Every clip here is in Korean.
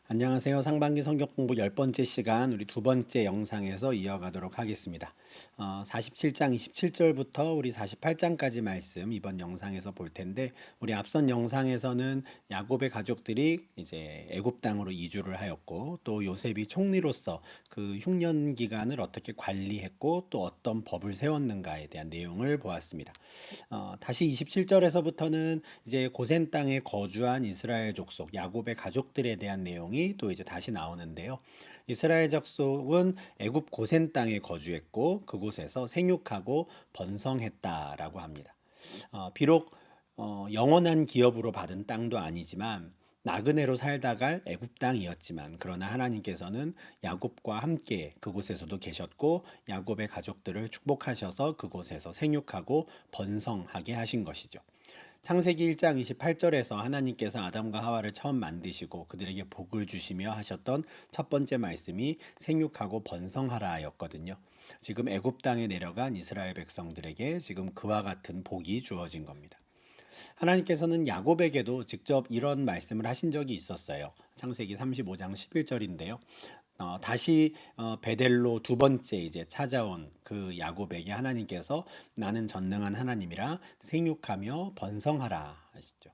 안녕하세요. 상반기 성경 공부 10번째 시간 우리 두 번째 영상에서 이어가도록 하겠습니다. 47장 27절부터 우리 48장까지 말씀 이번 영상에서 볼 텐데 우리 앞선 영상에서는 야곱의 가족들이 이제 애굽 땅으로 이주를 하였고 또 요셉이 총리로서 그 흉년 기간을 어떻게 관리했고 또 어떤 법을 세웠는가에 대한 내용을 보았습니다. 다시 27절에서부터는 이제 고센 땅에 거주한 이스라엘 족속 야곱의 가족들에 대한 내용이 또 이제 다시 나오는데요. 이스라엘 족속은 애굽 고센 땅에 거주했고 그곳에서 생육하고 번성했다라고 합니다. 비록 영원한 기업으로 받은 땅도 아니지만 나그네로 살다갈 애굽 땅이었지만 그러나 하나님께서는 야곱과 함께 그곳에서도 계셨고 야곱의 가족들을 축복하셔서 그곳에서 생육하고 번성하게 하신 것이죠. 창세기 1장 28절에서 하나님께서 아담과 하와를 처음 만드시고 그들에게 복을 주시며 하셨던 첫 번째 말씀이 생육하고 번성하라였거든요. 지금 애굽 땅에 내려간 이스라엘 백성들에게 지금 그와 같은 복이 주어진 겁니다. 하나님께서는 야곱에게도 직접 이런 말씀을 하신 적이 있었어요. 창세기 35장 11절인데요. 다시 베델로 두 번째 이제 찾아온 그 야곱에게 하나님께서 나는 전능한 하나님이라 생육하며 번성하라 하시죠.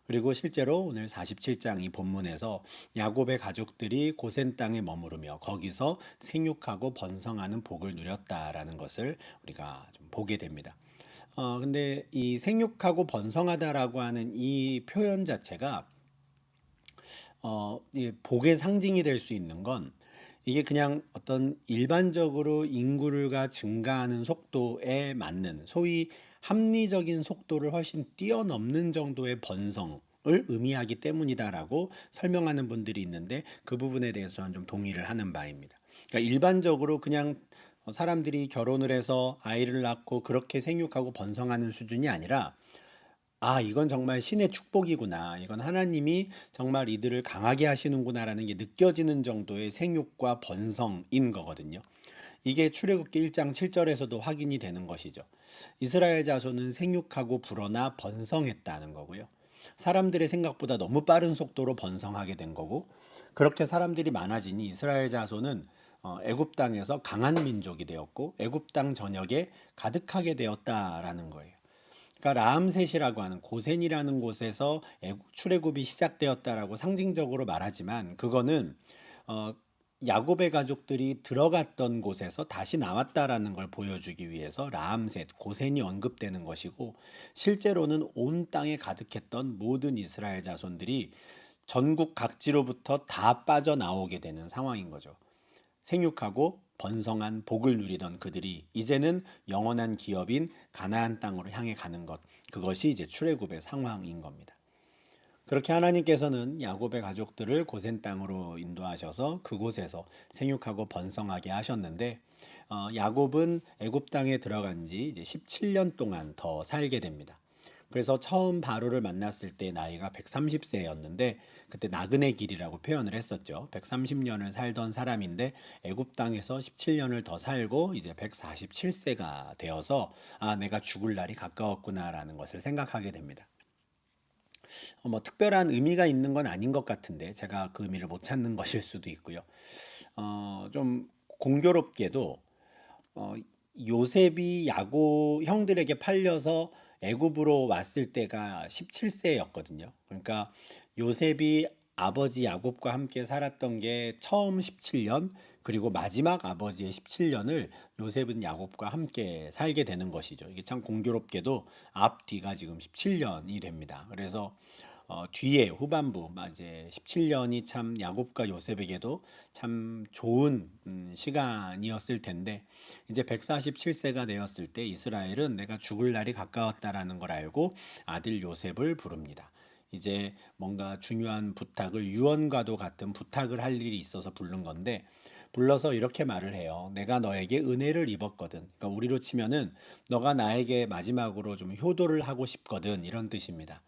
그리고 실제로 오늘 47장 이 본문에서 야곱의 가족들이 고센 땅에 머무르며 거기서 생육하고 번성하는 복을 누렸다라는 것을 우리가 좀 보게 됩니다. 근데 이 생육하고 번성하다라고 하는 이 표현 자체가 이 복의 상징이 될 수 있는 건 이게 그냥 어떤 일반적으로 인구가 증가하는 속도에 맞는 소위 합리적인 속도를 훨씬 뛰어넘는 정도의 번성을 의미하기 때문이다라고 설명하는 분들이 있는데 그 부분에 대해서 저는 좀 동의를 하는 바입니다. 그러니까 일반적으로 그냥 사람들이 결혼을 해서 아이를 낳고 그렇게 생육하고 번성하는 수준이 아니라 이건 정말 신의 축복이구나. 이건 하나님이 정말 이들을 강하게 하시는구나라는 게 느껴지는 정도의 생육과 번성인 거거든요. 이게 출애굽기 1장 7절에서도 확인이 되는 것이죠. 이스라엘 자손은 생육하고 불어나 번성했다는 거고요. 사람들의 생각보다 너무 빠른 속도로 번성하게 된 거고, 그렇게 사람들이 많아지니 이스라엘 자손은 애굽 땅에서 강한 민족이 되었고 애굽 땅 전역에 가득하게 되었다라는 거예요. 그러니까 라암셋이라고 하는 고센이라는 곳에서 출애굽이 시작되었다라고 상징적으로 말하지만 그거는 어, 야곱의 가족들이 들어갔던 곳에서 다시 나왔다라는 걸 보여주기 위해서 라암셋, 고센이 언급되는 것이고 실제로는 온 땅에 가득했던 모든 이스라엘 자손들이 전국 각지로부터 다 빠져나오게 되는 상황인 거죠. 생육하고 번성한 복을 누리던 그들이 이제는 영원한 기업인 가나안 땅으로 향해 가는 것. 그것이 이제 출애굽의 상황인 겁니다. 그렇게 하나님께서는 야곱의 가족들을 고센 땅으로 인도하셔서 그곳에서 생육하고 번성하게 하셨는데 야곱은 애굽 땅에 들어간 지 이제 17년 동안 더 살게 됩니다. 그래서 처음 바로를 만났을 때 나이가 130세였는데 그때 나그네 길이라고 표현을 했었죠. 130년을 살던 사람인데 애굽 땅에서 17년을 더 살고 이제 147세가 되어서 내가 죽을 날이 가까웠구나라는 것을 생각하게 됩니다. 뭐 특별한 의미가 있는 건 아닌 것 같은데 제가 그 의미를 못 찾는 것일 수도 있고요. 좀 공교롭게도 어, 요셉이 야곱 형들에게 팔려서 애굽으로 왔을 때가 17세였거든요. 그러니까 요셉이 아버지 야곱과 함께 살았던 게 처음 17년, 그리고 마지막 아버지의 17년을 요셉은 야곱과 함께 살게 되는 것이죠. 이게 참 공교롭게도 앞뒤가 지금 17년이 됩니다. 그래서 뒤에 후반부 이제 17년이 참 야곱과 요셉에게도 참 좋은 시간이었을 텐데 이제 147세가 되었을 때 이스라엘은 내가 죽을 날이 가까웠다라는 걸 알고 아들 요셉을 부릅니다. 이제 뭔가 중요한 부탁을 유언과도 같은 부탁을 할 일이 있어서 부른 건데 불러서 이렇게 말을 해요. 내가 너에게 은혜를 입었거든. 그러니까 우리로 치면은 너가 나에게 마지막으로 좀 효도를 하고 싶거든 이런 뜻입니다.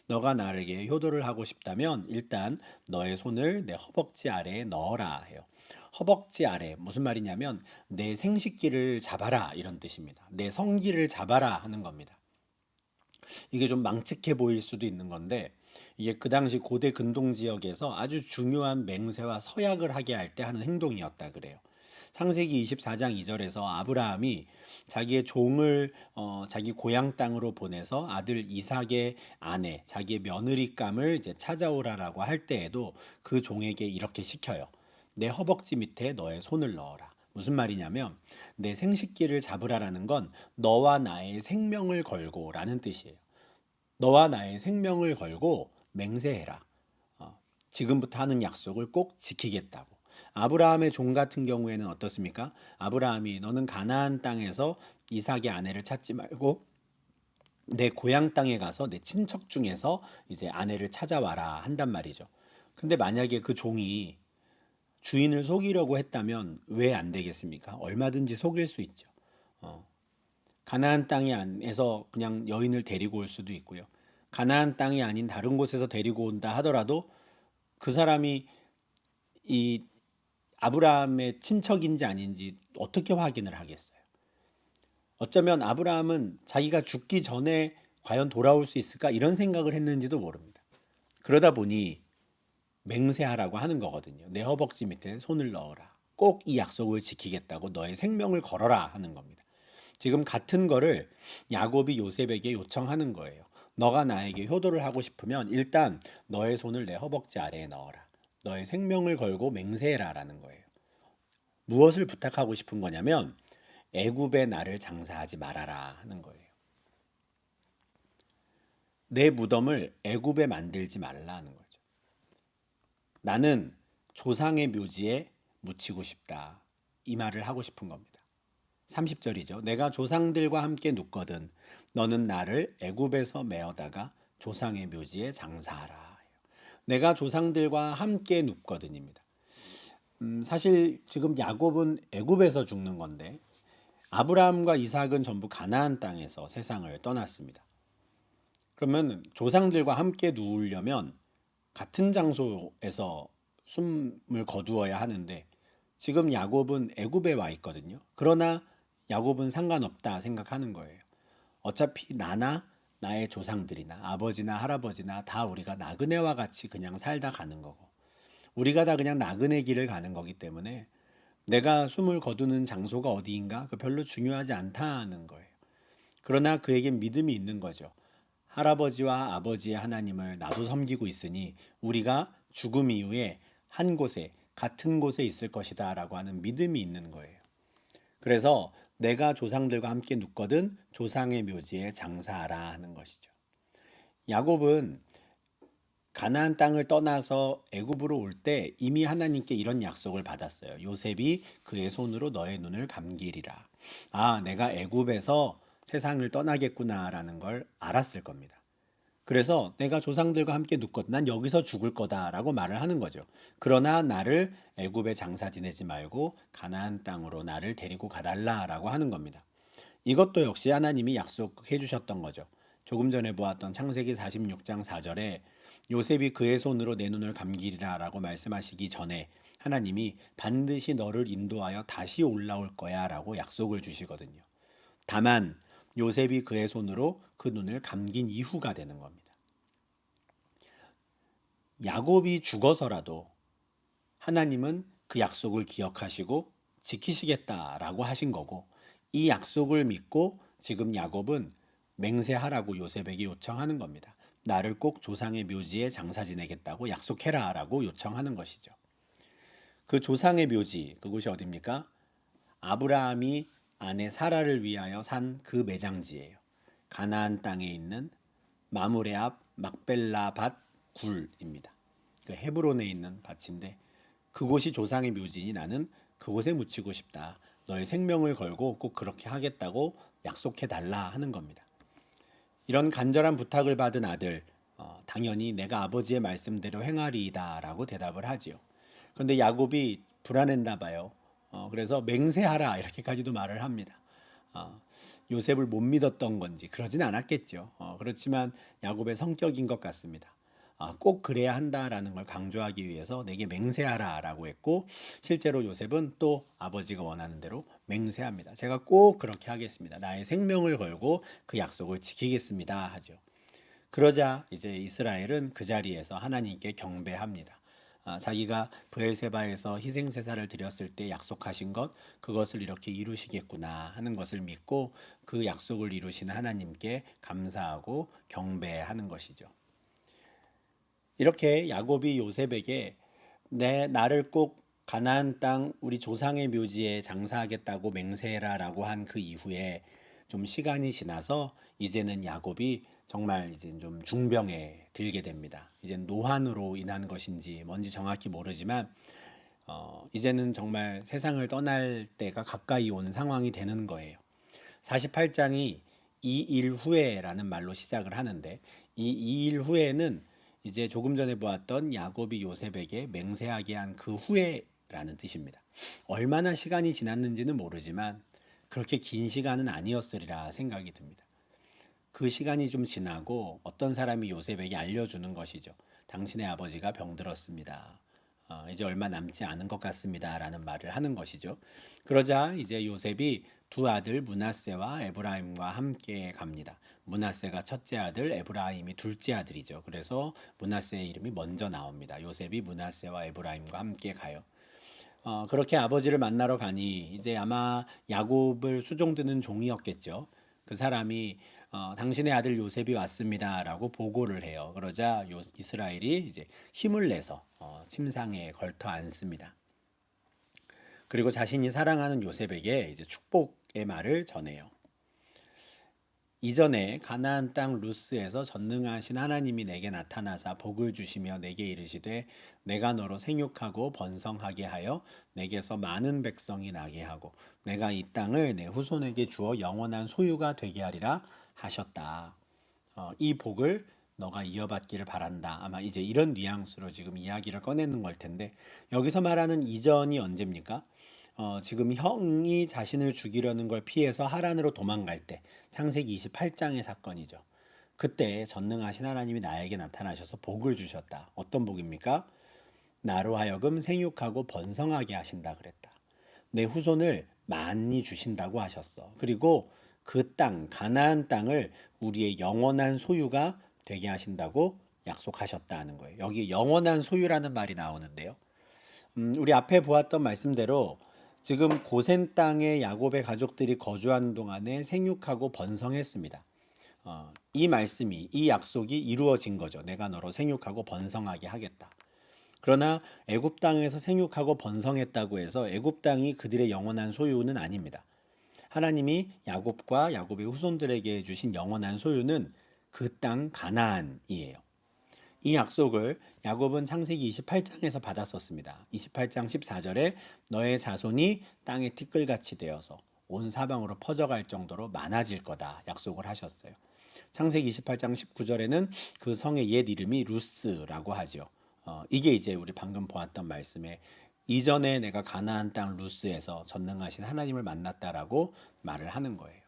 너가 나에게 효도를 하고 싶다면 일단 너의 손을 내 허벅지 아래에 넣어라 해요. 허벅지 아래 무슨 말이냐면 내 생식기를 잡아라 이런 뜻입니다. 내 성기를 잡아라 하는 겁니다. 이게 좀 망측해 보일 수도 있는 건데 이게 그 당시 고대 근동 지역에서 아주 중요한 맹세와 서약을 하게 할 때 하는 행동이었다 그래요. 창세기 24장 2절에서 아브라함이 자기의 종을 자기 고향 땅으로 보내서 아들 이삭의 아내, 자기의 며느리감을 이제 찾아오라라고 할 때에도 그 종에게 이렇게 시켜요. 내 허벅지 밑에 너의 손을 넣어라. 무슨 말이냐면 내 생식기를 잡으라라는 건 너와 나의 생명을 걸고라는 뜻이에요. 너와 나의 생명을 걸고 맹세해라. 지금부터 하는 약속을 꼭 지키겠다고. 아브라함의 종 같은 경우에는 어떻습니까? 아브라함이 너는 가나안 땅에서 이삭의 아내를 찾지 말고 내 고향 땅에 가서 내 친척 중에서 이제 아내를 찾아와라 한단 말이죠. 근데 만약에 그 종이 주인을 속이려고 했다면 왜 안 되겠습니까? 얼마든지 속일 수 있죠. 어, 가나안 땅이 안에서 그냥 여인을 데리고 올 수도 있고요. 가나안 땅이 아닌 다른 곳에서 데리고 온다 하더라도 그 사람이 이 아브라함의 친척인지 아닌지 어떻게 확인을 하겠어요? 어쩌면 아브라함은 자기가 죽기 전에 과연 돌아올 수 있을까 이런 생각을 했는지도 모릅니다. 그러다 보니 맹세하라고 하는 거거든요. 내 허벅지 밑에 손을 넣어라. 꼭 이 약속을 지키겠다고 너의 생명을 걸어라 하는 겁니다. 지금 같은 거를 야곱이 요셉에게 요청하는 거예요. 너가 나에게 효도를 하고 싶으면 일단 너의 손을 내 허벅지 아래에 넣어라. 너의 생명을 걸고 맹세해라라는 거예요. 무엇을 부탁하고 싶은 거냐면 애굽에 나를 장사하지 말아라 하는 거예요. 내 무덤을 애굽에 만들지 말라는 거죠. 나는 조상의 묘지에 묻히고 싶다. 이 말을 하고 싶은 겁니다. 30절이죠. 내가 조상들과 함께 눕거든 너는 나를 애굽에서 메어다가 조상의 묘지에 장사하라. 내가 조상들과 함께 눕거든입니다. 사실 지금 야곱은 애굽에서 죽는 건데 아브라함과 이삭은 전부 가나안 땅에서 세상을 떠났습니다. 그러면 조상들과 함께 누우려면 같은 장소에서 숨을 거두어야 하는데 지금 야곱은 애굽에 와 있거든요. 그러나 야곱은 상관없다 생각하는 거예요. 어차피 나나 나의 조상들이나 아버지나 할아버지나 다 우리가 나그네와 같이 그냥 살다 가는 거고 우리가 다 그냥 나그네 길을 가는 거기 때문에 내가 숨을 거두는 장소가 어디인가 그 별로 중요하지 않다는 거예요. 그러나 그에겐 믿음이 있는 거죠. 할아버지와 아버지의 하나님을 나도 섬기고 있으니 우리가 죽음 이후에 한 곳에 같은 곳에 있을 것이다라고 하는 믿음이 있는 거예요. 그래서 내가 조상들과 함께 눕거든 조상의 묘지에 장사하라 하는 것이죠. 야곱은 가나안 땅을 떠나서 애굽으로 올 때 이미 하나님께 이런 약속을 받았어요. 요셉이 그의 손으로 너의 눈을 감기리라. 아, 내가 애굽에서 세상을 떠나겠구나라는 걸 알았을 겁니다. 그래서 내가 조상들과 함께 눕거든 난 여기서 죽을 거다라고 말을 하는 거죠. 그러나 나를 애굽에 장사 지내지 말고 가나안 땅으로 나를 데리고 가달라라고 하는 겁니다. 이것도 역시 하나님이 약속해 주셨던 거죠. 조금 전에 보았던 창세기 46장 4절에 요셉이 그의 손으로 내 눈을 감기리라라고 말씀하시기 전에 하나님이 반드시 너를 인도하여 다시 올라올 거야라고 약속을 주시거든요. 다만 요셉이 그의 손으로 그 눈을 감긴 이후가 되는 겁니다. 야곱이 죽어서라도 하나님은 그 약속을 기억하시고 지키시겠다라고 하신 거고 이 약속을 믿고 지금 야곱은 맹세하라고 요셉에게 요청하는 겁니다. 나를 꼭 조상의 묘지에 장사 지내겠다고 약속해라라고 요청하는 것이죠. 그 조상의 묘지 그곳이 어디입니까? 아브라함이 아내 사라를 위하여 산 그 매장지예요. 가나안 땅에 있는 마므레 앞 막벨라 밭 굴입니다. 그 헤브론에 있는 밭인데 그곳이 조상의 묘지니 나는 그곳에 묻히고 싶다. 너의 생명을 걸고 꼭 그렇게 하겠다고 약속해 달라 하는 겁니다. 이런 간절한 부탁을 받은 아들, 당연히 내가 아버지의 말씀대로 행하리이다라고 대답을 하지요. 그런데 야곱이 불안했나 봐요. 그래서 맹세하라 이렇게까지도 말을 합니다. 어, 요셉을 못 믿었던 건지 그러진 않았겠죠. 그렇지만 야곱의 성격인 것 같습니다. 꼭 그래야 한다라는 걸 강조하기 위해서 내게 맹세하라라고 했고 실제로 요셉은 또 아버지가 원하는 대로 맹세합니다. 제가 꼭 그렇게 하겠습니다. 나의 생명을 걸고 그 약속을 지키겠습니다 하죠. 그러자 이제 이스라엘은 그 자리에서 하나님께 경배합니다. 자기가 브엘세바에서 희생제사를 드렸을 때 약속하신 것, 그것을 이렇게 이루시겠구나 하는 것을 믿고 그 약속을 이루시는 하나님께 감사하고 경배하는 것이죠. 이렇게 야곱이 요셉에게 나를 꼭 가나안 땅 우리 조상의 묘지에 장사하겠다고 맹세해라라고 한 그 이후에 좀 시간이 지나서 이제는 야곱이 정말 이제 좀 중병에 들게 됩니다. 이제 노환으로 인한 것인지 뭔지 정확히 모르지만 이제는 정말 세상을 떠날 때가 가까이 온 상황이 되는 거예요. 48장이 이 일 후에라는 말로 시작을 하는데 이 일 후에는 이제 조금 전에 보았던 야곱이 요셉에게 맹세하게 한 그 후에라는 뜻입니다. 얼마나 시간이 지났는지는 모르지만 그렇게 긴 시간은 아니었으리라 생각이 듭니다. 그 시간이 좀 지나고 어떤 사람이 요셉에게 알려주는 것이죠. 당신의 아버지가 병들었습니다. 이제 얼마 남지 않은 것 같습니다라는 말을 하는 것이죠. 그러자 이제 요셉이 두 아들 므낫세와 에브라임과 함께 갑니다. 므낫세가 첫째 아들, 에브라임이 둘째 아들이죠. 그래서 므낫세의 이름이 먼저 나옵니다. 요셉이 므낫세와 에브라임과 함께 가요. 그렇게 아버지를 만나러 가니 이제 아마 야곱을 수종드는 종이었겠죠. 그 사람이 당신의 아들 요셉이 왔습니다라고 보고를 해요. 그러자 이스라엘이 이제 힘을 내서 침상에 걸터 앉습니다. 그리고 자신이 사랑하는 요셉에게 이제 축복의 말을 전해요. 이전에 가나안 땅 루스에서 전능하신 하나님이 내게 나타나사 복을 주시며 내게 이르시되 내가 너로 생육하고 번성하게 하여 내게서 많은 백성이 나게 하고 내가 이 땅을 내 후손에게 주어 영원한 소유가 되게 하리라 하셨다. 이 복을 너가 이어받기를 바란다. 아마 이제 이런 뉘앙스로 지금 이야기를 꺼내는 걸 텐데 여기서 말하는 이전이 언제입니까? 지금 형이 자신을 죽이려는 걸 피해서 하란으로 도망갈 때 창세기 28장의 사건이죠. 그때 전능하신 하나님이 나에게 나타나셔서 복을 주셨다. 어떤 복입니까? 나로 하여금 생육하고 번성하게 하신다 그랬다. 내 후손을 많이 주신다고 하셨어. 그리고 그 땅, 가나안 땅을 우리의 영원한 소유가 되게 하신다고 약속하셨다는 거예요. 여기 영원한 소유라는 말이 나오는데요. 우리 앞에 보았던 말씀대로 지금 고센 땅에 야곱의 가족들이 거주하는 동안에 생육하고 번성했습니다. 이 말씀이, 이 약속이 이루어진 거죠. 내가 너로 생육하고 번성하게 하겠다. 그러나 애굽 땅에서 생육하고 번성했다고 해서 애굽 땅이 그들의 영원한 소유는 아닙니다. 하나님이 야곱과 야곱의 후손들에게 주신 영원한 소유는 그 땅 가나안이에요. 이 약속을 야곱은 창세기 28장에서 받았었습니다. 28장 14절에 너의 자손이 땅의 티끌같이 되어서 온 사방으로 퍼져갈 정도로 많아질 거다 약속을 하셨어요. 창세기 28장 19절에는 그 성의 옛 이름이 루스라고 하죠. 이게 이제 우리 방금 보았던 말씀에 이전에 내가 가나안 땅 루스에서 전능하신 하나님을 만났다라고 말을 하는 거예요.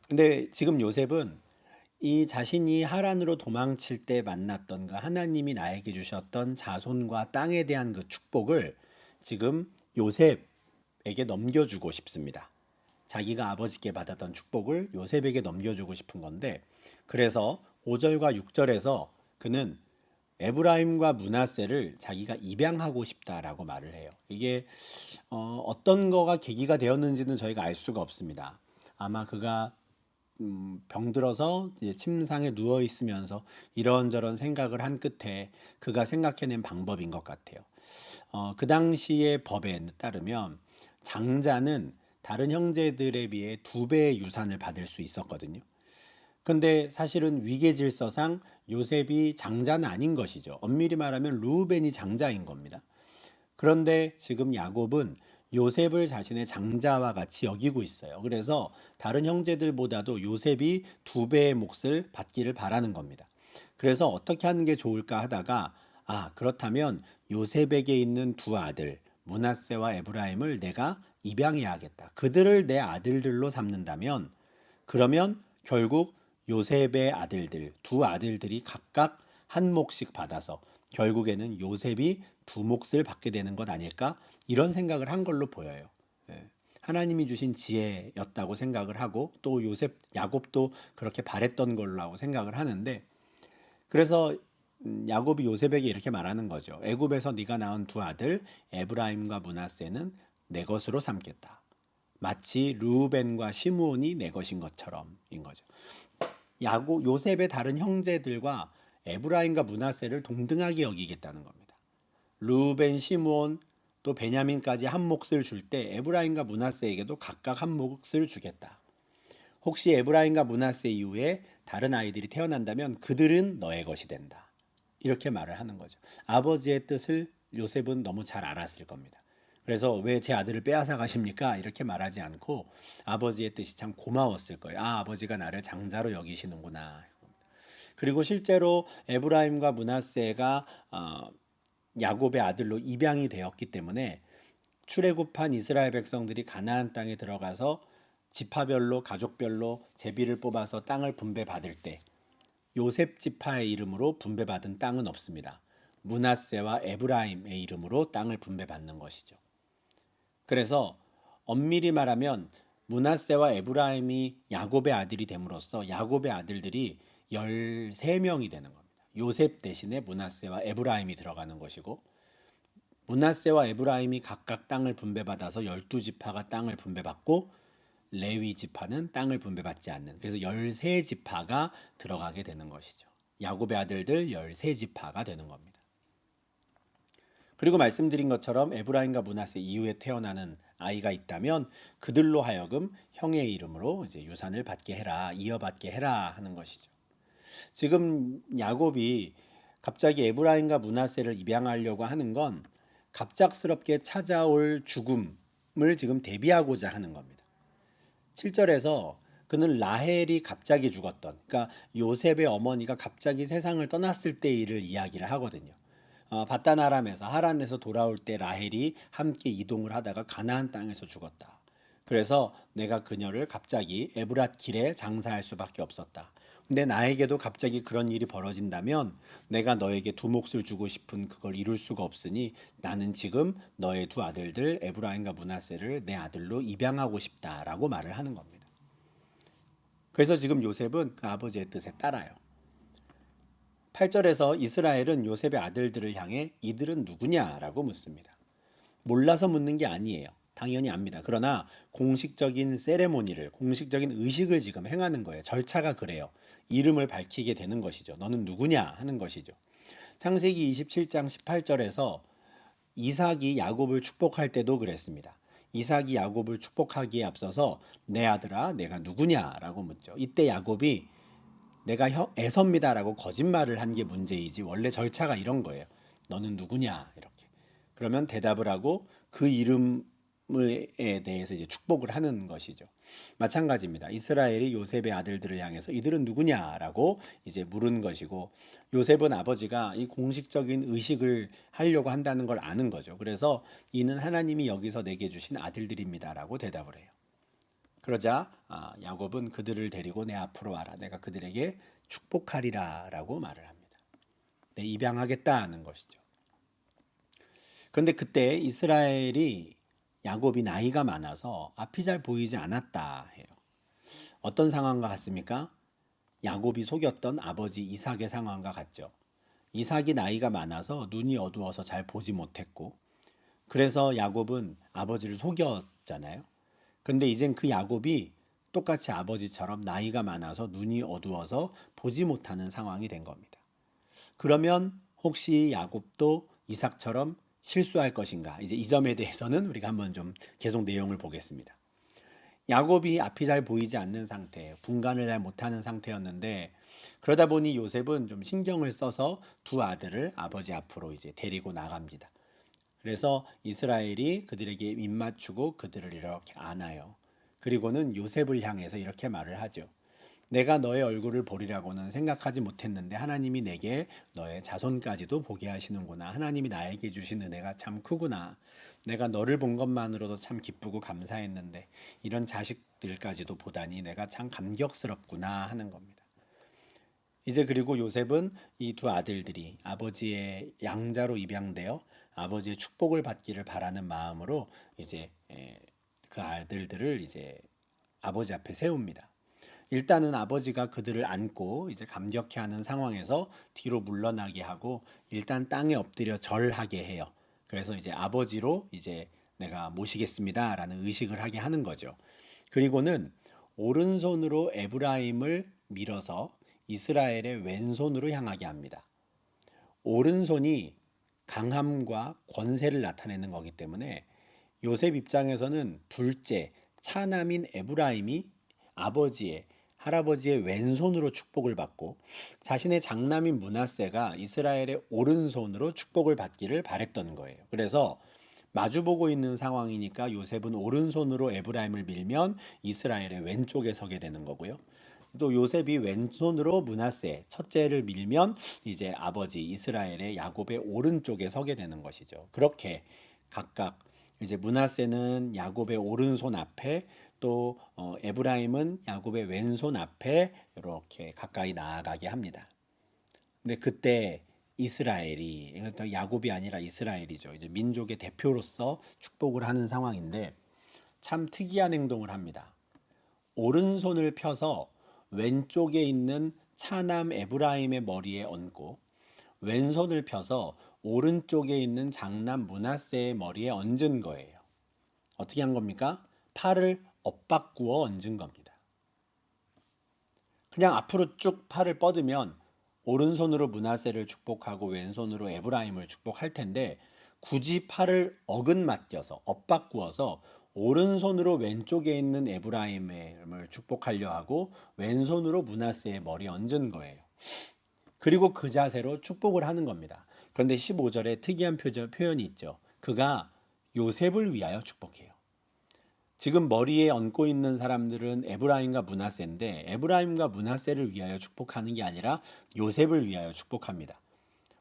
근데 지금 요셉은 이 자신이 하란으로 도망칠 때 만났던 그 하나님이 나에게 주셨던 자손과 땅에 대한 그 축복을 지금 요셉에게 넘겨주고 싶습니다. 자기가 아버지께 받았던 축복을 요셉에게 넘겨주고 싶은 건데 그래서 5절과 6절에서 그는 에브라임과 므낫세를 자기가 입양하고 싶다라고 말을 해요. 이게 어떤 거가 계기가 되었는지는 저희가 알 수가 없습니다. 아마 그가 병들어서 이제 침상에 누워 있으면서 이런저런 생각을 한 끝에 그가 생각해낸 방법인 것 같아요. 그 당시의 법에 따르면 장자는 다른 형제들에 비해 2배의 유산을 받을 수 있었거든요. 근데 사실은 위계질서상 요셉이 장자는 아닌 것이죠. 엄밀히 말하면 루벤이 장자인 겁니다. 그런데 지금 야곱은 요셉을 자신의 장자와 같이 여기고 있어요. 그래서 다른 형제들보다도 요셉이 2배의 몫을 받기를 바라는 겁니다. 그래서 어떻게 하는 게 좋을까 하다가 그렇다면 요셉에게 있는 두 아들 므낫세와 에브라임을 내가 입양해야겠다. 그들을 내 아들들로 삼는다면 그러면 결국 요셉의 아들들, 두 아들들이 각각 한 몫씩 받아서 결국에는 요셉이 두 몫을 받게 되는 것 아닐까? 이런 생각을 한 걸로 보여요. 예. 하나님이 주신 지혜였다고 생각을 하고 또 야곱도 그렇게 바랬던 걸로 생각을 하는데 그래서 야곱이 요셉에게 이렇게 말하는 거죠. 애굽에서 네가 낳은 두 아들 에브라임과 므낫세는 내 것으로 삼겠다. 마치 르우벤과 시므온이 내 것인 것처럼인 거죠. 요셉의 다른 형제들과 에브라임과 므낫세를 동등하게 여기겠다는 겁니다. 르우벤, 시므온 또 베냐민까지 한 몫을 줄 때 에브라임과 므낫세에게도 각각 한 몫을 주겠다. 혹시 에브라임과 므낫세 이후에 다른 아이들이 태어난다면 그들은 너의 것이 된다. 이렇게 말을 하는 거죠. 아버지의 뜻을 요셉은 너무 잘 알았을 겁니다. 그래서 왜 제 아들을 빼앗아 가십니까? 이렇게 말하지 않고 아버지의 뜻이 참 고마웠을 거예요. 아, 아버지가 나를 장자로 여기시는구나. 그리고 실제로 에브라임과 므낫세가 야곱의 아들로 입양이 되었기 때문에 출애굽한 이스라엘 백성들이 가나안 땅에 들어가서 지파별로 가족별로 제비를 뽑아서 땅을 분배받을 때 요셉 지파의 이름으로 분배받은 땅은 없습니다. 므낫세와 에브라임의 이름으로 땅을 분배받는 것이죠. 그래서 엄밀히 말하면 므낫세와 에브라임이 야곱의 아들이 됨으로써 야곱의 아들들이 13명이 되는 겁니다. 요셉 대신에 므낫세와 에브라임이 들어가는 것이고 므낫세와 에브라임이 각각 땅을 분배받아서 12지파가 땅을 분배받고 레위 지파는 땅을 분배받지 않는 그래서 13지파가 들어가게 되는 것이죠. 야곱의 아들들 13지파가 되는 겁니다. 그리고 말씀드린 것처럼 에브라임과 므낫세 이후에 태어나는 아이가 있다면 그들로 하여금 형의 이름으로 이제 유산을 받게 해라, 이어받게 해라 하는 것이죠. 지금 야곱이 갑자기 에브라임과 므낫세를 입양하려고 하는 건 갑작스럽게 찾아올 죽음을 지금 대비하고자 하는 겁니다. 7절에서 그는 라헬이 갑자기 죽었던, 그러니까 요셉의 어머니가 갑자기 세상을 떠났을 때 일을 이야기를 하거든요. 바단 아람에서 하란에서 돌아올 때 라헬이 함께 이동을 하다가 가나안 땅에서 죽었다. 그래서 내가 그녀를 갑자기 에브랏 길에 장사할 수밖에 없었다. 근데 나에게도 갑자기 그런 일이 벌어진다면 내가 너에게 두 몫을 주고 싶은 그걸 이룰 수가 없으니 나는 지금 너의 두 아들들 에브라임과 므낫세를 내 아들로 입양하고 싶다라고 말을 하는 겁니다. 그래서 지금 요셉은 그 아버지의 뜻에 따라요. 8절에서 이스라엘은 요셉의 아들들을 향해 이들은 누구냐라고 묻습니다. 몰라서 묻는 게 아니에요. 당연히 압니다. 그러나 공식적인 세레모니를, 공식적인 의식을 지금 행하는 거예요. 절차가 그래요. 이름을 밝히게 되는 것이죠. 너는 누구냐 하는 것이죠. 창세기 27장 18절에서 이삭이 야곱을 축복할 때도 그랬습니다. 이삭이 야곱을 축복하기에 앞서서 내 아들아 내가 누구냐라고 묻죠. 이때 야곱이 내가 에서입니다라고 거짓말을 한 게 문제이지 원래 절차가 이런 거예요. 너는 누구냐 이렇게. 그러면 대답을 하고 그 이름에 대해서 이제 축복을 하는 것이죠. 마찬가지입니다. 이스라엘이 요셉의 아들들을 향해서 이들은 누구냐라고 이제 물은 것이고 요셉은 아버지가 이 공식적인 의식을 하려고 한다는 걸 아는 거죠. 그래서 이는 하나님이 여기서 내게 주신 아들들입니다라고 대답을 해요. 그러자 야곱은 그들을 데리고 내 앞으로 와라. 내가 그들에게 축복하리라라고 말을 합니다. 네, 입양하겠다는 것이죠. 그런데 그때 이스라엘이 야곱이 나이가 많아서 앞이 잘 보이지 않았다 해요. 어떤 상황과 같습니까? 야곱이 속였던 아버지 이삭의 상황과 같죠. 이삭이 나이가 많아서 눈이 어두워서 잘 보지 못했고 그래서 야곱은 아버지를 속였잖아요. 근데 이젠 그 야곱이 똑같이 아버지처럼 나이가 많아서 눈이 어두워서 보지 못하는 상황이 된 겁니다. 그러면 혹시 야곱도 이삭처럼 실수할 것인가? 이제 이 점에 대해서는 우리가 한번 좀 계속 내용을 보겠습니다. 야곱이 앞이 잘 보이지 않는 상태, 분간을 잘 못하는 상태였는데 그러다 보니 요셉은 좀 신경을 써서 두 아들을 아버지 앞으로 이제 데리고 나갑니다. 그래서 이스라엘이 그들에게 입맞추고 그들을 이렇게 안아요. 그리고는 요셉을 향해서 이렇게 말을 하죠. 내가 너의 얼굴을 보리라고는 생각하지 못했는데 하나님이 내게 너의 자손까지도 보게 하시는구나. 하나님이 나에게 주신 은혜가 참 크구나. 내가 너를 본 것만으로도 참 기쁘고 감사했는데 이런 자식들까지도 보다니 내가 참 감격스럽구나 하는 겁니다. 이제 그리고 요셉은 이 두 아들들이 아버지의 양자로 입양되어 아버지의 축복을 받기를 바라는 마음으로 이제 그 아들들을 이제 아버지 앞에 세웁니다. 일단은 아버지가 그들을 안고 이제 감격해하는 상황에서 뒤로 물러나게 하고 일단 땅에 엎드려 절하게 해요. 그래서 이제 아버지로 이제 내가 모시겠습니다라는 의식을 하게 하는 거죠. 그리고는 오른손으로 에브라임을 밀어서 이스라엘의 왼손으로 향하게 합니다. 오른손이 강함과 권세를 나타내는 거기 때문에 요셉 입장에서는 둘째, 차남인 에브라임이 아버지의 할아버지의 왼손으로 축복을 받고 자신의 장남인 므낫세가 이스라엘의 오른손으로 축복을 받기를 바랬던 거예요. 그래서 마주보고 있는 상황이니까 요셉은 오른손으로 에브라임을 밀면 이스라엘의 왼쪽에 서게 되는 거고요. 또 요셉이 왼손으로 므낫세 첫째를 밀면 이제 아버지 이스라엘의 야곱의 오른쪽에 서게 되는 것이죠. 그렇게 각각 이제 므낫세는 야곱의 오른손 앞에 또 에브라임은 야곱의 왼손 앞에 이렇게 가까이 나아가게 합니다. 근데 그때 이스라엘이 이것도 야곱이 아니라 이스라엘이죠. 이제 민족의 대표로서 축복을 하는 상황인데 참 특이한 행동을 합니다. 오른손을 펴서 왼쪽에 있는 차남 에브라임의 머리에 얹고 왼손을 펴서 오른쪽에 있는 장남 므낫세의 머리에 얹은 거예요. 어떻게 한 겁니까? 팔을 엇바꾸어 얹은 겁니다. 그냥 앞으로 쭉 팔을 뻗으면 오른손으로 므낫세를 축복하고 왼손으로 에브라임을 축복할 텐데 굳이 팔을 어긋맞겨서 엇바꾸어서 오른손으로 왼쪽에 있는 에브라임을 축복하려 하고 왼손으로 므낫세의 머리에 얹은 거예요. 그리고 그 자세로 축복을 하는 겁니다. 그런데 15절에 특이한 표현이 있죠. 그가 요셉을 위하여 축복해요. 지금 머리에 얹고 있는 사람들은 에브라임과 므낫세인데 에브라임과 므낫세를 위하여 축복하는 게 아니라 요셉을 위하여 축복합니다.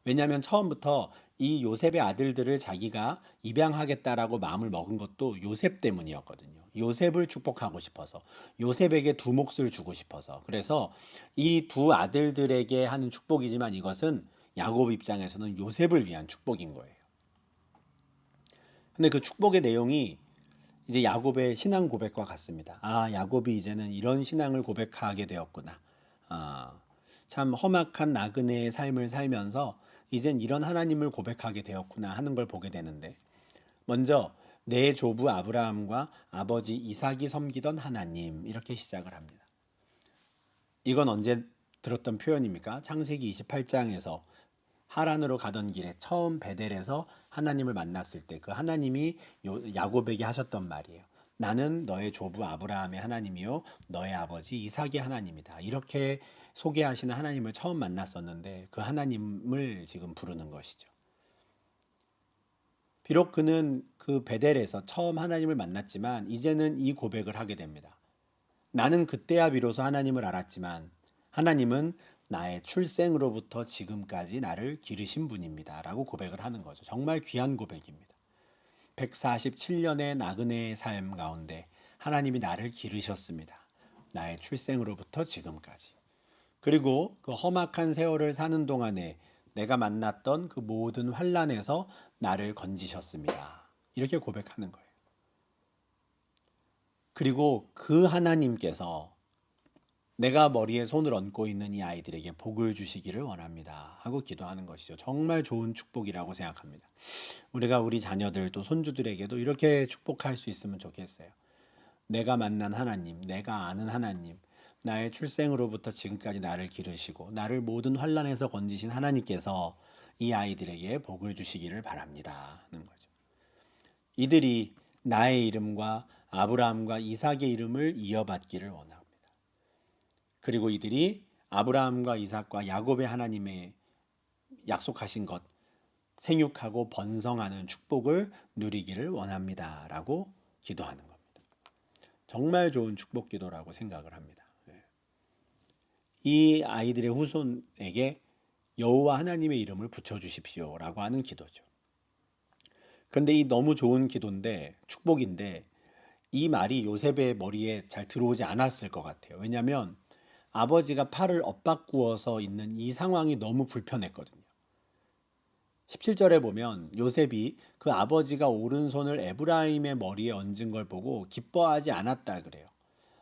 왜냐하면 처음부터 이 요셉의 아들들을 자기가 입양하겠다라고 마음을 먹은 것도 요셉 때문이었거든요. 요셉을 축복하고 싶어서, 요셉에게 두 몫을 주고 싶어서. 그래서 이 두 아들들에게 하는 축복이지만 이것은 야곱 입장에서는 요셉을 위한 축복인 거예요. 근데 그 축복의 내용이 이제 야곱의 신앙 고백과 같습니다. 아, 야곱이 이제는 이런 신앙을 고백하게 되었구나. 아, 참 험악한 나그네의 삶을 살면서 이젠 이런 하나님을 고백하게 되었구나 하는 걸 보게 되는데 먼저 내 조부 아브라함과 아버지 이삭이 섬기던 하나님 이렇게 시작을 합니다. 이건 언제 들었던 표현입니까? 창세기 28장에서 하란으로 가던 길에 처음 베델에서 하나님을 만났을 때 그 하나님이 야곱에게 하셨던 말이에요. 나는 너의 조부 아브라함의 하나님이요 너의 아버지 이삭의 하나님이다. 이렇게 소개하시는 하나님을 처음 만났었는데 그 하나님을 지금 부르는 것이죠. 비록 그는 그 베델에서 처음 하나님을 만났지만 이제는 이 고백을 하게 됩니다. 나는 그때야 비로소 하나님을 알았지만 하나님은 나의 출생으로부터 지금까지 나를 기르신 분입니다. 라고 고백을 하는 거죠. 정말 귀한 고백입니다. 147년의 나그네의 삶 가운데 하나님이 나를 기르셨습니다. 나의 출생으로부터 지금까지. 그리고 그 험악한 세월을 사는 동안에 내가 만났던 그 모든 환난에서 나를 건지셨습니다. 이렇게 고백하는 거예요. 그리고 그 하나님께서 내가 머리에 손을 얹고 있는 이 아이들에게 복을 주시기를 원합니다. 하고 기도하는 것이죠. 정말 좋은 축복이라고 생각합니다. 우리가 우리 자녀들 또 손주들에게도 이렇게 축복할 수 있으면 좋겠어요. 내가 만난 하나님, 내가 아는 하나님, 나의 출생으로부터 지금까지 나를 기르시고 나를 모든 환난에서 건지신 하나님께서 이 아이들에게 복을 주시기를 바랍니다. 하는 거죠. 이들이 나의 이름과 아브라함과 이삭의 이름을 이어받기를 원합니다. 그리고 이들이 아브라함과 이삭과 야곱의 하나님의 약속하신 것, 생육하고 번성하는 축복을 누리기를 원합니다. 라고 기도하는 겁니다. 정말 좋은 축복 기도라고 생각을 합니다. 이 아이들의 후손에게 여호와 하나님의 이름을 붙여주십시오. 라고 하는 기도죠. 그런데 이 너무 좋은 기도인데, 축복인데, 이 말이 요셉의 머리에 잘 들어오지 않았을 것 같아요. 왜냐하면 아버지가 팔을 엇바꾸어서 있는 이 상황이 너무 불편했거든요. 17절에 보면 요셉이 그 아버지가 오른손을 에브라임의 머리에 얹은 걸 보고 기뻐하지 않았다 그래요.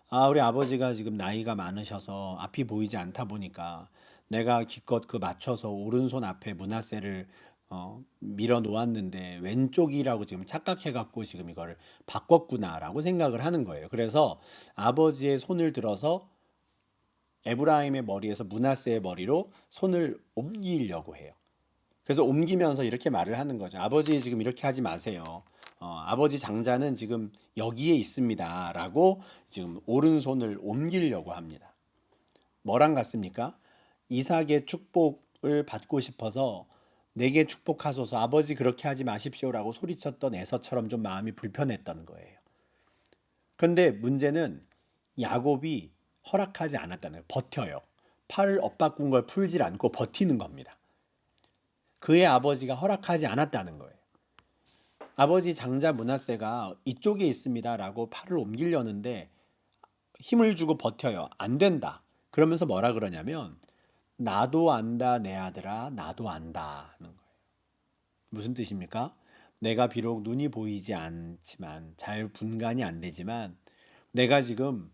아, 우리 아버지가 지금 나이가 많으셔서 앞이 보이지 않다 보니까 내가 기껏 그 맞춰서 오른손 앞에 므낫세를 밀어 놓았는데 왼쪽이라고 지금 착각해 갖고 지금 이거를 바꿨구나라고 생각을 하는 거예요. 그래서 아버지의 손을 들어서 에브라임의 머리에서 므낫세의 머리로 손을 옮기려고 해요. 그래서 옮기면서 이렇게 말을 하는 거죠. 아버지 지금 이렇게 하지 마세요. 아버지 장자는 지금 여기에 있습니다라고 지금 오른손을 옮기려고 합니다. 뭐랑 같습니까? 이삭의 축복을 받고 싶어서 내게 축복하소서 아버지 그렇게 하지 마십시오라고 소리쳤던 에서처럼 좀 마음이 불편했던 거예요. 그런데 문제는 야곱이 허락하지 않았다는 거예요. 버텨요. 팔을 엇바꾼 걸 풀질 않고 버티는 겁니다. 그의 아버지가 허락하지 않았다는 거예요. 아버지 장자 므낫세가 이쪽에 있습니다라고 팔을 옮기려는데 힘을 주고 버텨요. 안 된다. 그러면서 뭐라 그러냐면 나도 안다 내 아들아 나도 안다는 거예요. 무슨 뜻입니까? 내가 비록 눈이 보이지 않지만 잘 분간이 안 되지만 내가 지금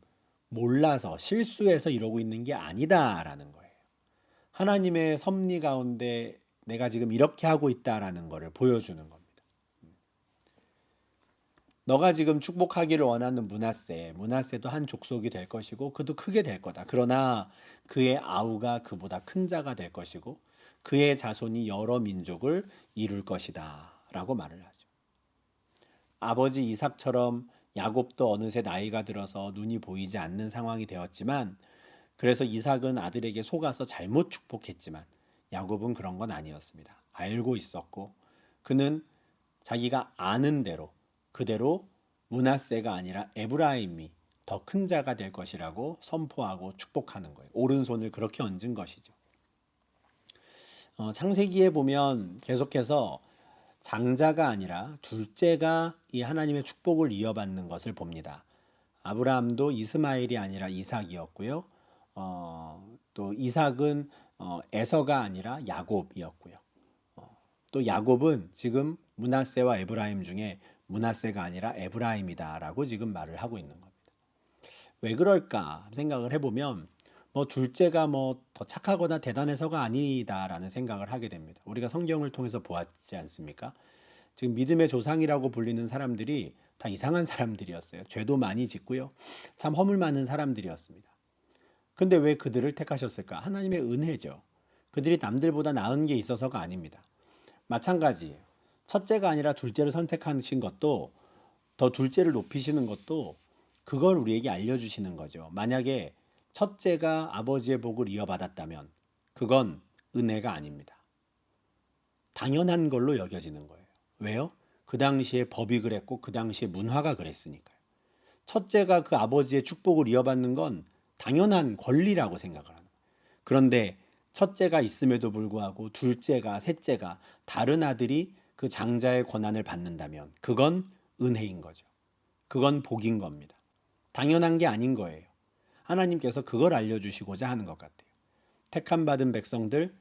몰라서 실수해서 이러고 있는 게 아니다라는 거예요. 하나님의 섭리 가운데 내가 지금 이렇게 하고 있다라는 것을 보여주는 겁니다. 너가 지금 축복하기를 원하는 므낫세도 한 족속이 될 것이고 그도 크게 될 거다. 그러나 그의 아우가 그보다 큰 자가 될 것이고 그의 자손이 여러 민족을 이룰 것이다. 라고 말을 하죠. 아버지 이삭처럼 야곱도 어느새 나이가 들어서 눈이 보이지 않는 상황이 되었지만 그래서 이삭은 아들에게 속아서 잘못 축복했지만 야곱은 그런 건 아니었습니다. 알고 있었고 그는 자기가 아는 대로 그대로 므낫세가 아니라 에브라임이 더 큰 자가 될 것이라고 선포하고 축복하는 거예요. 오른손을 그렇게 얹은 것이죠. 창세기에 보면 계속해서 장자가 아니라 둘째가 이 하나님의 축복을 이어받는 것을 봅니다. 아브라함도 이스마엘이 아니라 이삭이었고요. 또 이삭은 에서가 아니라 야곱이었고요. 또 야곱은 지금 므낫세와 에브라임 중에 므낫세가 아니라 에브라임이다라고 지금 말을 하고 있는 겁니다. 왜 그럴까 생각을 해보면 뭐 둘째가 뭐 더 착하거나 대단해서가 아니다라는 생각을 하게 됩니다. 우리가 성경을 통해서 보았지 않습니까? 지금 믿음의 조상이라고 불리는 사람들이 다 이상한 사람들이었어요. 죄도 많이 짓고요. 참 허물 많은 사람들이었습니다. 근데 왜 그들을 택하셨을까? 하나님의 은혜죠. 그들이 남들보다 나은 게 있어서가 아닙니다. 마찬가지예요. 첫째가 아니라 둘째를 선택하신 것도 더 둘째를 높이시는 것도 그걸 우리에게 알려주시는 거죠. 만약에 첫째가 아버지의 복을 이어받았다면 그건 은혜가 아닙니다. 당연한 걸로 여겨지는 거예요. 왜요? 그 당시에 법이 그랬고 그 당시에 문화가 그랬으니까요. 첫째가 그 아버지의 축복을 이어받는 건 당연한 권리라고 생각을 하는 거예요. 그런데 첫째가 있음에도 불구하고 둘째가 셋째가 다른 아들이 그 장자의 권한을 받는다면 그건 은혜인 거죠. 그건 복인 겁니다. 당연한 게 아닌 거예요. 하나님께서 그걸 알려주시고자 하는 것 같아요. 택함 받은 백성들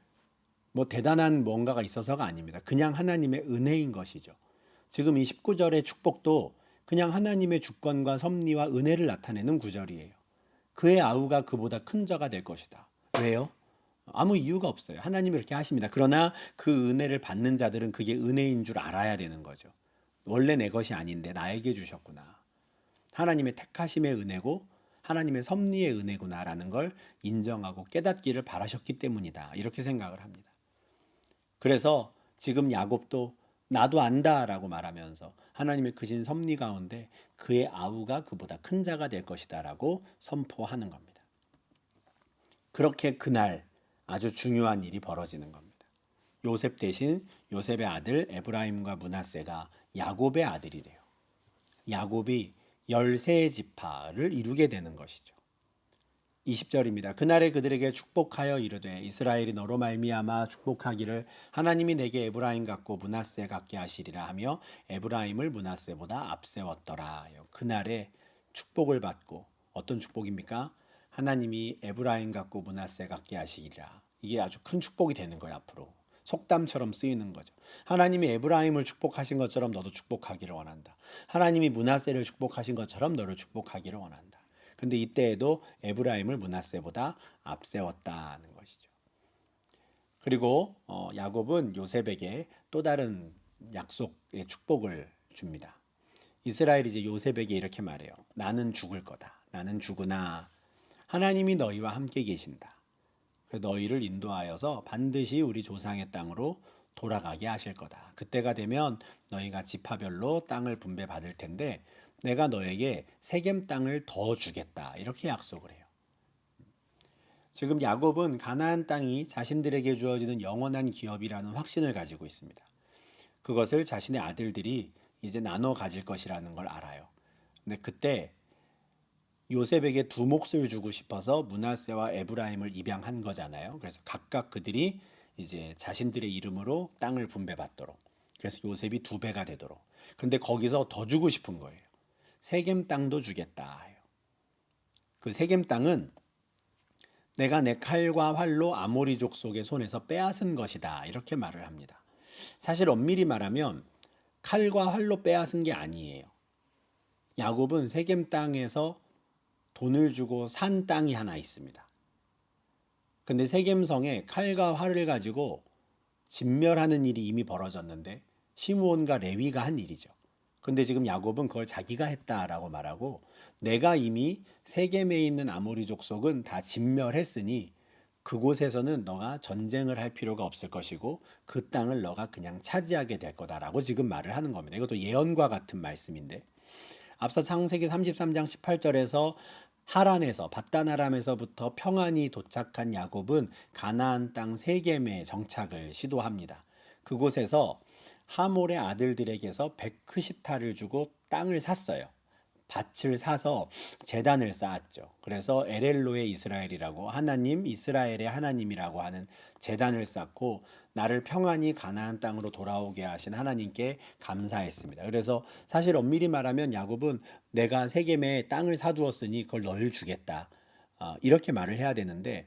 뭐 대단한 뭔가가 있어서가 아닙니다. 그냥 하나님의 은혜인 것이죠. 지금 이 19절의 축복도 그냥 하나님의 주권과 섭리와 은혜를 나타내는 구절이에요. 그의 아우가 그보다 큰 자가 될 것이다. 왜요? 아무 이유가 없어요. 하나님이 그렇게 하십니다. 그러나 그 은혜를 받는 자들은 그게 은혜인 줄 알아야 되는 거죠. 원래 내 것이 아닌데 나에게 주셨구나. 하나님의 택하심의 은혜고 하나님의 섭리의 은혜구나라는 걸 인정하고 깨닫기를 바라셨기 때문이다. 이렇게 생각을 합니다. 그래서 지금 야곱도 나도 안다라고 말하면서 하나님의 크신 섭리 가운데 그의 아우가 그보다 큰 자가 될 것이다라고 선포하는 겁니다. 그렇게 그날 아주 중요한 일이 벌어지는 겁니다. 요셉 대신 요셉의 아들 에브라임과 므낫세가 야곱의 아들이 돼요. 야곱이 13지파를 이루게 되는 것이죠. 20절입니다. 그날에 그들에게 축복하여 이르되 이스라엘이 너로 말미암아 축복하기를 하나님이 내게 에브라임 같고 므낫세 같게 하시리라 하며 에브라임을 므낫세보다 앞세웠더라. 그날에 축복을 받고 어떤 축복입니까? 하나님이 에브라임 같고 므낫세 같게 하시리라. 이게 아주 큰 축복이 되는 거예요. 앞으로 속담처럼 쓰이는 거죠. 하나님이 에브라임을 축복하신 것처럼 너도 축복하기를 원한다. 하나님이 므낫세를 축복하신 것처럼 너를 축복하기를 원한다. 근데 이때에도 에브라임을 므낫세보다 앞세웠다는 것이죠. 그리고 야곱은 요셉에게 또 다른 약속의 축복을 줍니다. 이스라엘이 이제 요셉에게 이렇게 말해요. 나는 죽을 거다. 나는 죽으나 하나님이 너희와 함께 계신다. 너희를 인도하여서 반드시 우리 조상의 땅으로 돌아가게 하실 거다. 그때가 되면 너희가 지파별로 땅을 분배받을 텐데 내가 너에게 세겜 땅을 더 주겠다. 이렇게 약속을 해요. 지금 야곱은 가나안 땅이 자신들에게 주어지는 영원한 기업이라는 확신을 가지고 있습니다. 그것을 자신의 아들들이 이제 나눠 가질 것이라는 걸 알아요. 근데 그때 요셉에게 두 몫을 주고 싶어서 므낫세와 에브라임을 입양한 거잖아요. 그래서 각각 그들이 이제 자신들의 이름으로 땅을 분배받도록. 그래서 요셉이 두 배가 되도록. 근데 거기서 더 주고 싶은 거예요. 세겜 땅도 주겠다 해요. 그 세겜 땅은 내가 내 칼과 활로 아모리족 속의 손에서 빼앗은 것이다. 이렇게 말을 합니다. 사실 엄밀히 말하면 칼과 활로 빼앗은 게 아니에요. 야곱은 세겜 땅에서 돈을 주고 산 땅이 하나 있습니다. 근데 세겜성에 칼과 활을 가지고 진멸하는 일이 이미 벌어졌는데 시므온과 레위가 한 일이죠. 근데 지금 야곱은 그걸 자기가 했다라고 말하고 내가 이미 세겜에 있는 아모리 족속은 다 진멸했으니 그곳에서는 너가 전쟁을 할 필요가 없을 것이고 그 땅을 너가 그냥 차지하게 될 거다라고 지금 말을 하는 겁니다. 이것도 예언과 같은 말씀인데 앞서 창세기 33장 18절에서 하란에서 밧단아람에서부터 평안히 도착한 야곱은 가나안 땅 세겜에 정착을 시도합니다. 그곳에서 하몰의 아들들에게서 190타를 주고 땅을 샀어요. 밭을 사서 제단을 쌓았죠. 그래서 엘엘로의 이스라엘이라고 하나님 이스라엘의 하나님이라고 하는 제단을 쌓고 나를 평안히 가나안 땅으로 돌아오게 하신 하나님께 감사했습니다. 그래서 사실 엄밀히 말하면 야곱은 내가 세겜에 땅을 사두었으니 그걸 너를 주겠다. 이렇게 말을 해야 되는데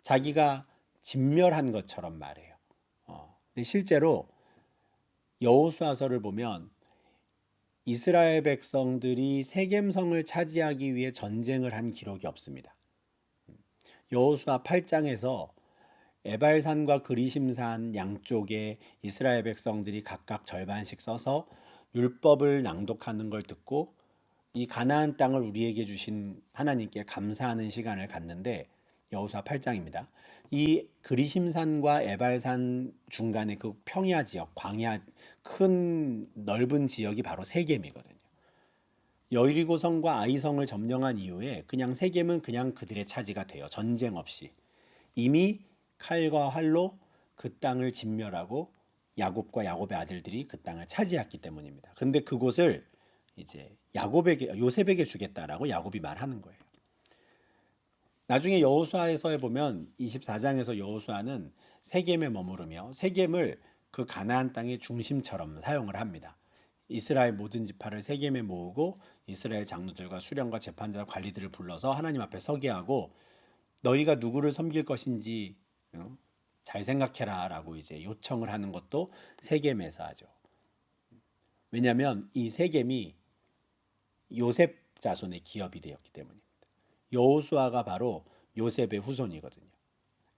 자기가 진멸한 것처럼 말해요. 근데 실제로 여호수아서를 보면 이스라엘 백성들이 세겜성을 차지하기 위해 전쟁을 한 기록이 없습니다. 여호수아 8장에서 에발산과 그리심산 양쪽에 이스라엘 백성들이 각각 절반씩 써서 율법을 낭독하는 걸 듣고 이 가나안 땅을 우리에게 주신 하나님께 감사하는 시간을 갖는데 여호수아 8장입니다. 이 그리심산과 에발산 중간에 그 평야 지역, 광야 큰 넓은 지역이 바로 세겜이거든요. 여리고성과 아이성을 점령한 이후에 그냥 세겜은 그냥 그들의 차지가 돼요. 전쟁 없이. 이미 칼과 활로 그 땅을 진멸하고 야곱과 야곱의 아들들이 그 땅을 차지했기 때문입니다. 근데 그곳을 이제 야곱에게 요셉에게 주겠다라고 야곱이 말하는 거예요. 나중에 여호수아에서 보면 24장에서 여호수아는 세겜에 머무르며 세겜을 그 가나안 땅의 중심처럼 사용을 합니다. 이스라엘 모든 지파를 세겜에 모으고 이스라엘 장로들과 수령과 재판자 관리들을 불러서 하나님 앞에 서게 하고 너희가 누구를 섬길 것인지 잘 생각해라라고 이제 요청을 하는 것도 세겜에서 하죠. 왜냐하면 이 세겜이 요셉 자손의 기업이 되었기 때문입니다. 여호수아가 바로 요셉의 후손이거든요.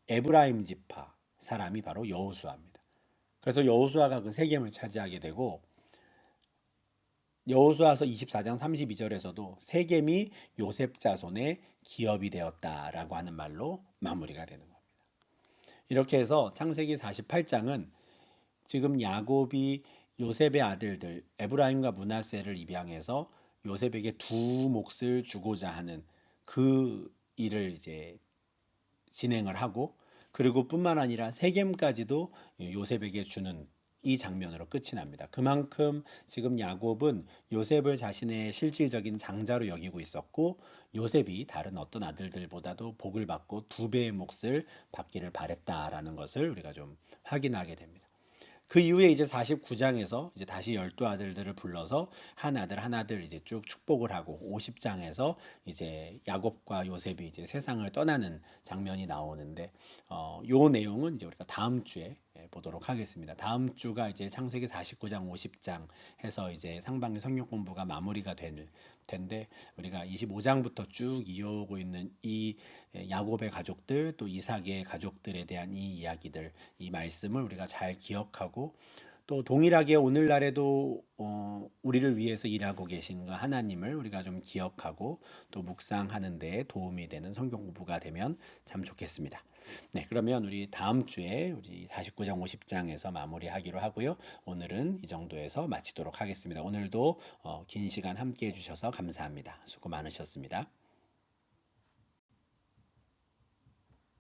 에브라임 지파 사람이 바로 여호수아입니다. 그래서 여호수아가 그 세겜을 차지하게 되고 여호수아서 24장 32절에서도 세겜이 요셉 자손의 기업이 되었다라고 하는 말로 마무리가 되는 겁니다. 이렇게 해서 창세기 48장은 지금 야곱이 요셉의 아들들 에브라임과 므낫세를 입양해서 요셉에게 두 몫을 주고자 하는 그 일을 이제 진행을 하고 그리고 뿐만 아니라 세겜까지도 요셉에게 주는 이 장면으로 끝이 납니다. 그만큼 지금 야곱은 요셉을 자신의 실질적인 장자로 여기고 있었고 요셉이 다른 어떤 아들들보다도 복을 받고 두 배의 몫을 받기를 바랬다라는 것을 우리가 좀 확인하게 됩니다. 그 이후에 이제 49장에서 이제 다시 12아들들을 불러서 한 아들 한 아들 이제 쭉 축복을 하고 50장에서 이제 야곱과 요셉이 이제 세상을 떠나는 장면이 나오는데 요 내용은 이제 우리가 다음 주에 보도록 하겠습니다. 다음 주가 이제 창세기 49장, 50장 해서 이제 상반기 성경 공부가 마무리가 될 텐데 우리가 25장부터 쭉 이어오고 있는 이 야곱의 가족들 또 이삭의 가족들에 대한 이 이야기들, 이 말씀을 우리가 잘 기억하고 또 동일하게 오늘날에도 우리를 위해서 일하고 계신 그 하나님을 우리가 좀 기억하고 또 묵상하는 데 도움이 되는 성경 공부가 되면 참 좋겠습니다. 네, 그러면 우리 다음 주에 우리 49장 50장에서 마무리하기로 하고요. 오늘은 이 정도에서 마치도록 하겠습니다. 오늘도 긴 시간 함께 해주셔서 감사합니다. 수고 많으셨습니다.